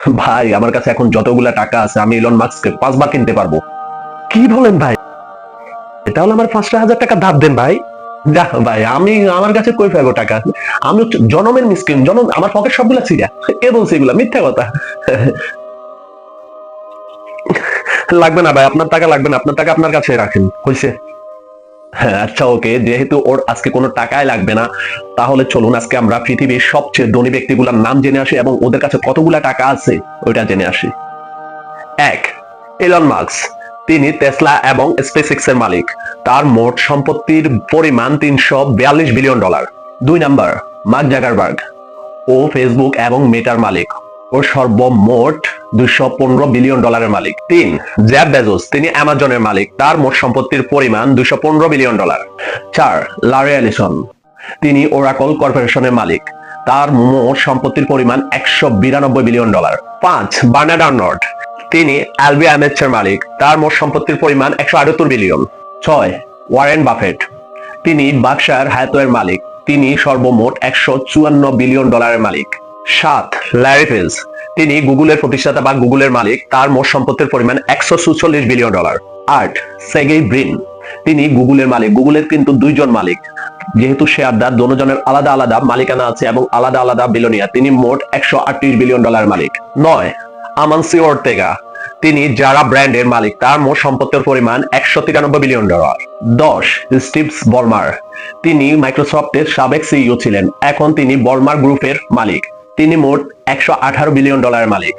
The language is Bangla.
ভাই আমার কাছে এখন যতগুলা টাকা আছে আমি ইলন মাস্ককে 5 বার কিনতে পারবো। কি বলেন ভাই? তাহলে আমার 5,000 টাকা ধার দেন ভাই। যা ভাই, আমি আমার কাছে কই পাবো টাকা? আমি হচ্ছে জনমের মিসকিন, জনম আমার পকেট সবগুলা ছিঁড়া। কে বলছে এগুলা? মিথ্যা কথা। লাগবে না ভাই, আপনার টাকা লাগবে না, আপনার টাকা আপনার কাছে রাখেন, হয়েছে। হ্যাঁ আচ্ছা ওকে, যেহেতু ওর আজকে কোনো টাকাই লাগবে না, তাহলে চলুন আজকে আমরা পৃথিবীর সবচেয়ে ধনী ব্যক্তিগুলোর নাম জেনে আসি এবং ওদের কাছে কতগুলা টাকা আছে ওইটা জেনে আসি। এক, এলন মাস্ক। তিনি টেসলা এবং স্পেসএক্স এর মালিক। তার মোট সম্পত্তির পরিমাণ $342 বিলিয়ন। 2 number, Mark Zuckerberg. ও ফেসবুক এবং মেটার মালিক। ও সর্বমোট $215 বিলিয়ন মালিক। 3, জেফ বেজোস। তিনি অ্যামাজনের মালিক। তার মোট সম্পত্তির পরিমাণ $215 বিলিয়ন। 4, Larry Ellison. তিনি ওরাকল কর্পোরেশনের মালিক। তার মোট সম্পত্তির পরিমাণ $192 বিলিয়ন। 5, Bernard Arnault. তিনি এলভিএমএইচ এর মালিক। তার মোট সম্পত্তির পরিমাণ $178 বিলিয়ন। 6, Warren Buffett. তিনি বার্কশায়ার হ্যাথওয়ের মালিক। তিনি সর্বমোট $154 বিলিয়ন মালিক। 7, ল্যারি পেজ। তিনি গুগলের প্রতিষ্ঠাতা বা গুগলের মালিক। তার মোট সম্পত্তির পরিমাণ $146 বিলিয়ন। 8, সেগেই ব্রিন। তিনি গুগলের মালিক। গুগলের কিন্তু 2 জন মালিক, যেহেতু শেয়ারদার দুজনের আলাদা আলাদা মালিকানা আছে এবং আলাদা আলাদা বিলিয়নিয়ার। তিনি মোট $138 বিলিয়ন মালিক। 9, আমানসিও অর্তেগা। তিনি যারা ব্র্যান্ডের মালিক। তার মোট সম্পত্তির পরিমাণ $193 বিলিয়ন। 10, স্টিভ বলমার। তিনি মাইক্রোসফটের সাবেক সিইও ছিলেন, এখন তিনি বলমার গ্রুপের মালিক। তিনি মোট $118 বিলিয়ন মালিক।